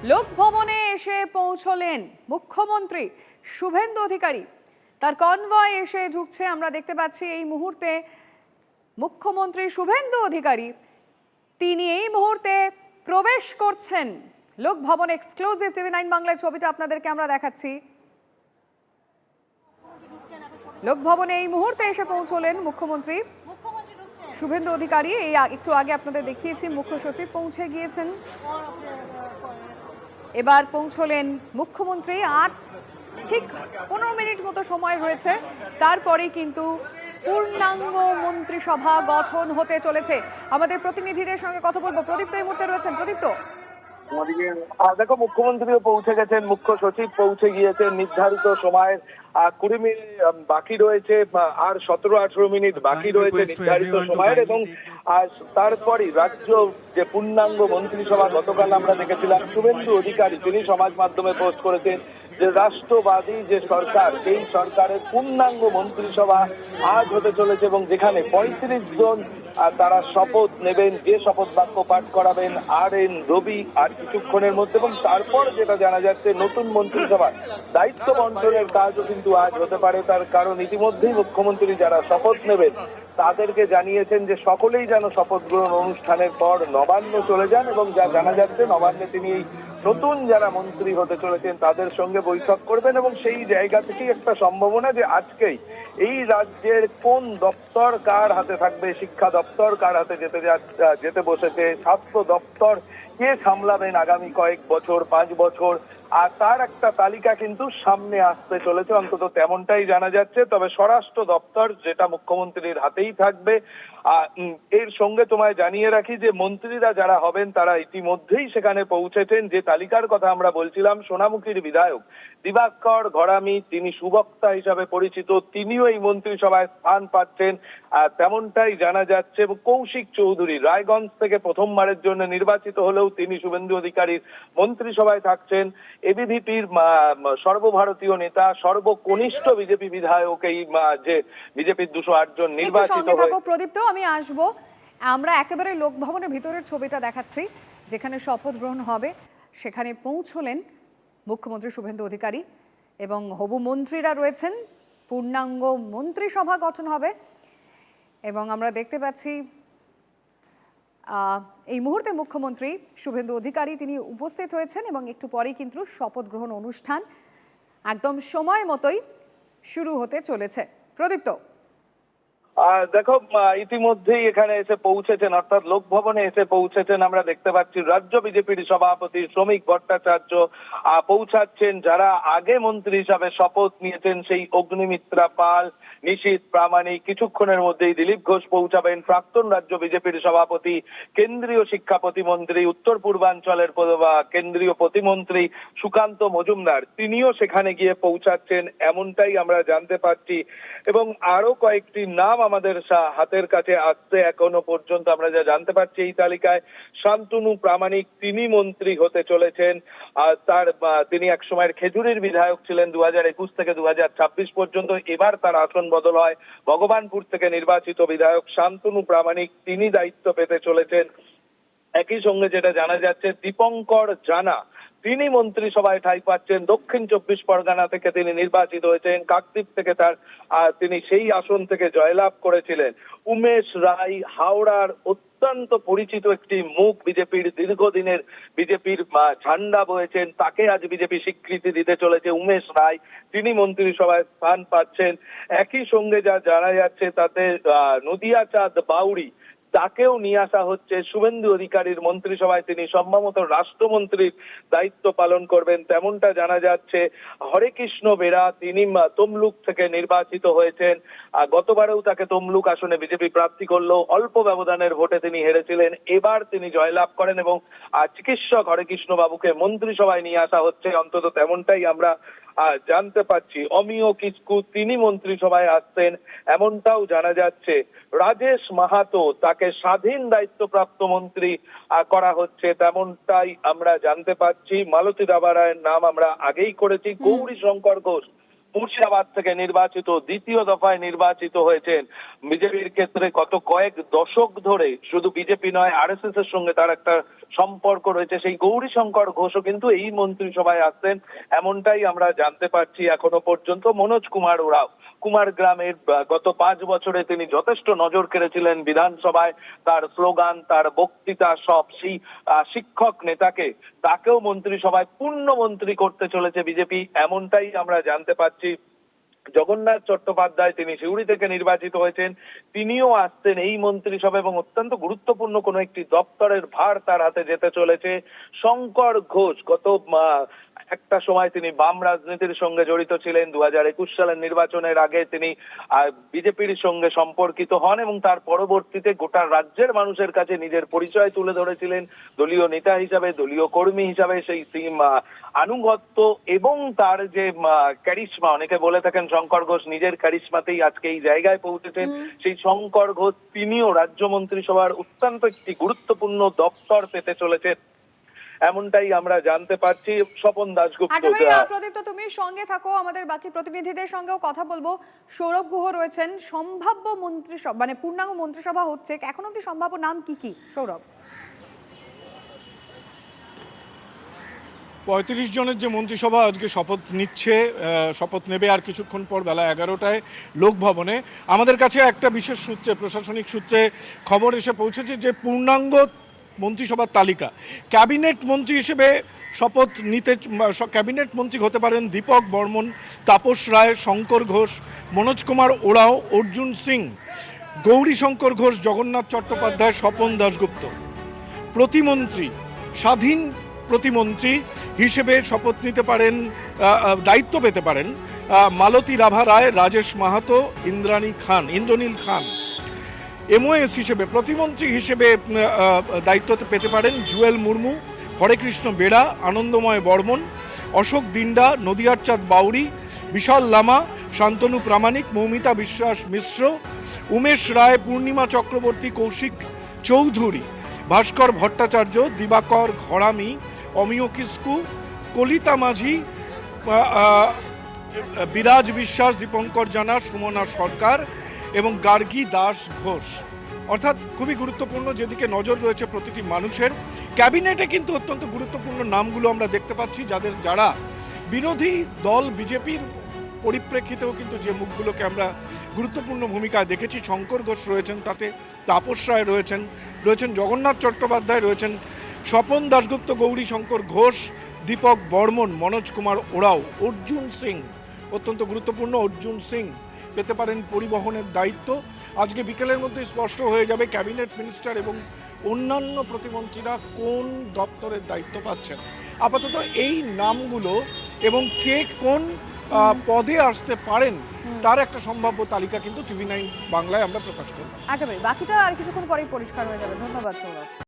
লোকভবনে এসে পৌঁছলেন মুখ্যমন্ত্রী শুভেন্দু অধিকারী। তার কনভয় এসে ঢুকছে, আমরা দেখতে পাচ্ছি এই মুহূর্তে মুখ্যমন্ত্রী শুভেন্দু অধিকারী তিনি এই মুহূর্তে প্রবেশ করছেন লোকভবন। এক্সক্লুসিভ টিভি9 বাংলায় ছবিটা আপনাদেরকে আমরা দেখাচ্ছি। লোকভবনে এই মুহূর্তে এসে পৌঁছলেন মুখ্যমন্ত্রী শুভেন্দু অধিকারী। এই একটু আগে আপনাদের দেখিয়েছি মুখ্য সচিব পৌঁছে গিয়েছেন, এবার পৌঁছলেন মুখ্যমন্ত্রী। আর ঠিক 15 মিনিট মতো সময় রয়েছে, তারপরে কিন্তু পূর্ণাঙ্গ মন্ত্রিসভা গঠন হতে চলেছে। আমাদের প্রতিনিধিদের সঙ্গে কথা বলবো। প্রদীপ্ত এই মুহূর্তে রয়েছেন। প্রদীপ্ত, দেখো, মুখ্যমন্ত্রীও পৌঁছে গেছেন, মুখ্য সচিব পৌঁছে গিয়েছেন। নির্ধারিত সময়ের 20 মিনিট বাকি রয়েছে, আর 17-18 মিনিট বাকি রয়েছে নির্ধারিত সময়ের। এবং তারপরই রাজ্য যে পূর্ণাঙ্গ মন্ত্রিসভা, গতকাল আমরা দেখেছিলাম শুভেন্দু অধিকারী তিনি সমাজ মাধ্যমে পোস্ট করেছেন যে রাষ্ট্রবাদী যে সরকার, সেই সরকারের পূর্ণাঙ্গ মন্ত্রিসভা আজ হতে চলেছে এবং যেখানে 35 জন তারা শপথ নেবেন, যে শপথ বাক্য পাঠ করাবেন RN রবি আর কিছুক্ষণের মধ্যে। এবং তারপর যেটা জানা যাচ্ছে, নতুন মন্ত্রিসভার দায়িত্ব বন্টনের কাজও কিন্তু আজ হতে পারে। তার কারণ ইতিমধ্যেই মুখ্যমন্ত্রী যারা শপথ নেবেন তাদেরকে জানিয়েছেন যে সকলেই যেন শপথ গ্রহণ অনুষ্ঠানের পর নবান্ন চলে যান। এবং যা জানা যাচ্ছে, নবান্নে তিনি এই নতুন যারা মন্ত্রী হতে চলেছেন তাদের সঙ্গে বৈঠক করবেন। এবং সেই জায়গা থেকেই একটা সম্ভাবনা যে আজকেই এই রাজ্যের কোন দপ্তর কার হাতে থাকবে, শিক্ষা দপ্তর কার হাতে যেতে বসেছে, স্বাস্থ্য দপ্তর কে সামলাবেন আগামী কয়েক বছর, 5 বছর, আর তার একটা তালিকা কিন্তু সামনে আসতে চলেছে, অন্তত তেমনটাই জানা যাচ্ছে। তবে স্বরাষ্ট্র দপ্তর যেটা মুখ্যমন্ত্রীর হাতেই থাকবে। এর সঙ্গে তোমায় জানিয়ে রাখি যে মন্ত্রীরা যারা হবেন তারা ইতিমধ্যেই সেখানে পৌঁছেছেন। যে তালিকার কথা আমরা বলছিলাম, সোনামুখীর বিধায়ক দিবাকর ঘরামি, তিনি সুবক্তা হিসাবে পরিচিত, তিনিও এই মন্ত্রিসভায় স্থান পাচ্ছেন তেমনটাই জানা যাচ্ছে। এবং কৌশিক চৌধুরী রায়গঞ্জ থেকে প্রথমবারের জন্য নির্বাচিত হলেও তিনি শুভেন্দু অধিকারীর মন্ত্রিসভায় থাকছেন। এবিভিপির সর্বভারতীয় নেতা, সর্বকনিষ্ঠ বিজেপি বিধায়ক, এই যে বিজেপির 208 জন নির্বাচিত হয়ে। প্রদীপ্ত, আমি আসবো। আমরা একেবারে লোকভবনের ভিতরের ছবিটা দেখাচ্ছি, যেখানে শপথ গ্রহণ হবে। সেখানে পৌঁছলেন মুখ্যমন্ত্রী শুভেন্দু অধিকারী এবং হবু মন্ত্রীরা রয়েছেন। পূর্ণাঙ্গ মন্ত্রিসভা গঠন হবে এবং আমরা দেখতে পাচ্ছি এই মুহূর্তে মুখ্যমন্ত্রী শুভেন্দু অধিকারী তিনি উপস্থিত হয়েছেন এবং একটু পরেই কিন্তু শপথ গ্রহণ অনুষ্ঠান একদম সময় মতোই শুরু হতে চলেছে। প্রদীপ্ত, দেখো, ইতিমধ্যেই এখানে এসে পৌঁছেছেন, অর্থাৎ লোকভবনে এসে পৌঁছেছেন। আমরা দেখতে পাচ্ছি রাজ্য বিজেপির সভাপতি শ্রমিক ভট্টাচার্য পৌঁছাচ্ছেন। যারা আগে মন্ত্রী হিসাবে শপথ নিয়েছেন, সেই অগ্নিমিত্রা পাল, নিশীথ প্রামাণিক, কিছুক্ষণের মধ্যেই দিলীপ ঘোষ পৌঁছাবেন। প্রাক্তন রাজ্য বিজেপির সভাপতি, কেন্দ্রীয় শিক্ষা প্রতিমন্ত্রী, উত্তর পূর্বাঞ্চলের কেন্দ্রীয় প্রতিমন্ত্রী সুকান্ত মজুমদার, তিনিও সেখানে গিয়ে পৌঁছাচ্ছেন, এমনটাই আমরা জানতে পারছি। এবং আরো কয়েকটি নাম আমাদের হাতের কাছে আসছে এখনো পর্যন্ত। আমরা যা জানতে পারছি এই তালিকায় শান্তনু প্রামাণিক, তিনি মন্ত্রী হতে চলেছেন। তিনি এক সময়ের খেজুরির বিধায়ক ছিলেন 2021 থেকে 2026 পর্যন্ত। এবার তার আসন বদল হয়, ভগবানপুর থেকে নির্বাচিত বিধায়ক শান্তনু প্রামাণিক তিনি দায়িত্ব পেতে চলেছেন। একই সঙ্গে যেটা জানা যাচ্ছে, দীপঙ্কর জানা তিনি মন্ত্রিসভায় ঠাঁই পাচ্ছেন। দক্ষিণ 24 পরগনা থেকে তিনি নির্বাচিত হয়েছেন, কাকদ্বীপ থেকে তিনি সেই আসন থেকে জয়লাভ করেছিলেন। উমেশ রায়, হাওড়ার অত্যন্ত পরিচিত একটি মুখ, বিজেপির দীর্ঘদিনের বিজেপির ঝান্ডা বয়েছেন, তাকে আজ বিজেপি স্বীকৃতি দিতে চলেছে। উমেশ রায় তিনি মন্ত্রিসভায় স্থান পাচ্ছেন। একই সঙ্গে যা জানা যাচ্ছে তাতে নদিয়া চাঁদ বাউরি তাকেও নিয়ে আসা হচ্ছে শুভেন্দু অধিকারীর মন্ত্রিসভায়। তিনি সম্ভবত রাষ্ট্রমন্ত্রীর দায়িত্ব পালন করবেন তেমনটা জানা যাচ্ছে। হরেকৃষ্ণ বেরা তিনি তমলুক থেকে নির্বাচিত হয়েছেন। গতবারেও তাকে তমলুক আসনে বিজেপি প্রার্থী করলেও অল্প ব্যবধানের ভোটে তিনি হেরেছিলেন। এবার তিনি জয়লাভ করেন এবং চিকিৎসক হরেকৃষ্ণ বাবুকে মন্ত্রিসভায় নিয়ে আসা হচ্ছে, অন্তত তেমনটাই আমরা জানতে পাচ্ছি। অমিয় কিস্কু তিনি মন্ত্রিসভায় আসছেন এমনটাও জানা যাচ্ছে। রাজেশ মাহাতো তাকে স্বাধীন দায়িত্বপ্রাপ্ত মন্ত্রী করা হচ্ছে তেমনটাই আমরা জানতে পাচ্ছি। মালতী দাবারায়ের নাম আমরা আগেই করেছি। গৌরী শঙ্কর ঘোষ মুর্শিদাবাদ থেকে নির্বাচিত, দ্বিতীয় দফায় নির্বাচিত হয়েছেন। বিজেপির ক্ষেত্রে গত কয়েক দশক ধরে শুধু বিজেপি নয়, আরএসএস এর সঙ্গে তার একটা সম্পর্ক রয়েছে। সেই গৌরীশঙ্কর ঘোষও কিন্তু এই মন্ত্রিসভায় আসছেন, এমনটাই আমরা জানতে পারছি এখনো পর্যন্ত। মনোজ কুমার ওরাও কুমারগ্রামের গত 5 বছরে তিনি যথেষ্ট নজর কেড়েছিলেন বিধানসভায়। তার স্লোগান, তার বক্তৃতা, সব সেই শিক্ষক নেতাকে, তাকেও মন্ত্রিসভায় পূর্ণ মন্ত্রী করতে চলেছে বিজেপি, এমনটাই আমরা জানতে পারছি। জগন্নাথ চট্টোপাধ্যায় তিনি সিউড়ি থেকে নির্বাচিত হয়েছেন, তিনিও আসছেন এই মন্ত্রিসভা এবং অত্যন্ত গুরুত্বপূর্ণ কোনো একটি দপ্তরের ভার তার হাতে যেতে চলেছে। শঙ্কর ঘোষ গত একটা সময় তিনি বাম রাজনীতির সঙ্গে জড়িত ছিলেন। 2021 সালের নির্বাচনের আগে তিনি বিজেপির সঙ্গে সম্পর্কিত হন এবং তার পরবর্তীতে গোটা রাজ্যের মানুষের কাছে নিজের পরিচয় তুলে ধরেছিলেন দলীয় নেতা হিসাবে, দলীয় কর্মী হিসাবে। সেই আনুগত্য এবং তার যে ক্যারিশমা, অনেকে বলে থাকেন শঙ্কর ঘোষ নিজের ক্যারিশমাতেই আজকে এই জায়গায় পৌঁছেছেন। সেই শঙ্কর ঘোষ তিনিও রাজ্য মন্ত্রিসভার অত্যন্ত একটি গুরুত্বপূর্ণ দপ্তর পেতে চলেছেন, এমনটাই আমরা জানতে পারছি। স্বপন দাশগুপ্ত। প্রদীপ্ত, তুমি সঙ্গে থাকো, আমাদের বাকি প্রতিনিধিদের সঙ্গেও কথা বলবো। সৌরভ গুহ রয়েছেন। সম্ভাব্য মন্ত্রিসভা মানে পূর্ণাঙ্গ মন্ত্রিসভা হচ্ছে, এখন অব্দি সম্ভাব্য নাম কি কি সৌরভ? 35 জনের যে মন্ত্রিসভা আজকে শপথ নিচ্ছে, শপথ নেবে আর কিছুক্ষণ পর বেলা 11টায় লোকভবনে। আমাদের কাছে একটা বিশেষ সূত্রে, প্রশাসনিক সূত্রে খবর এসে পৌঁছেছে যে পূর্ণাঙ্গ মন্ত্রিসভার তালিকা, ক্যাবিনেট মন্ত্রী হিসেবে শপথ নিতে, ক্যাবিনেট মন্ত্রী হতে পারেন দীপক বর্মন, তাপস রায়, শঙ্কর ঘোষ, মনোজ কুমার ওরাও, অর্জুন সিং, গৌরীশঙ্কর ঘোষ, জগন্নাথ চট্টোপাধ্যায়, স্বপন দাশগুপ্ত। প্রতিমন্ত্রী, স্বাধীন প্রতিমন্ত্রী হিসেবে শপথ নিতে পারেন, দায়িত্ব পেতে পারেন মালতী রাভা রায়, রাজেশ মাহাতো, ইন্দ্রনীল খান। এমওএস হিসেবে প্রতিমন্ত্রী হিসেবে দায়িত্ব পেতে পারেন জুয়েল মুর্মু, হরেকৃষ্ণ বেড়া, আনন্দময় বর্মন, অশোক দিন্ডা, নদিয়ার চাঁদ বাউরি, বিশাল লামা, শান্তনু প্রামাণিক, মৌমিতা বিশ্বাস মিশ্র, উমেশ রায়, পূর্ণিমা চক্রবর্তী, কৌশিক চৌধুরী, ভাস্কর ভট্টাচার্য, দিবাকর ঘরামি, অমিয় কিস্কু, কলিতা মাঝি, বিরাজ বিশ্বাস, দীপঙ্কর জানা, সুমনা সরকার এবং গার্গী দাস ঘোষ। অর্থাৎ খুবই গুরুত্বপূর্ণ, যেদিকে নজর রয়েছে প্রতিটি মানুষের। ক্যাবিনেটে কিন্তু অত্যন্ত গুরুত্বপূর্ণ নামগুলো আমরা দেখতে পাচ্ছি, যারা বিরোধী দল বিজেপির পরিপ্রেক্ষিতেও কিন্তু যে মুখগুলোকে আমরা গুরুত্বপূর্ণ ভূমিকায় দেখেছি। শঙ্কর ঘোষ রয়েছেন, তাতে তাপস রায় রয়েছেন, জগন্নাথ চট্টোপাধ্যায় রয়েছেন, স্বপন দাশগুপ্ত, গৌরীশঙ্কর ঘোষ, দীপক বর্মন, মনোজ কুমার ওরাও, অর্জুন সিং, অত্যন্ত গুরুত্বপূর্ণ, অর্জুন সিং পেতে পারেন পরিবহনের দায়িত্ব। আজকে বিকেলের মধ্যে স্পষ্ট হয়ে যাবে ক্যাবিনেট মিনিস্টার এবং অন্যান্য প্রতিমন্ত্রীরা কোন দপ্তরের দায়িত্ব পাচ্ছেন। আপাতত এই নামগুলো এবং কে কোন পদে আসতে পারেন তার একটা সম্ভাব্য তালিকা কিন্তু TV9 বাংলায় আমরা প্রকাশ করব। একেবারে বাকিটা আর কিছুক্ষণ পরেই পরিষ্কার হয়ে যাবে। ধন্যবাদ সৌরভ।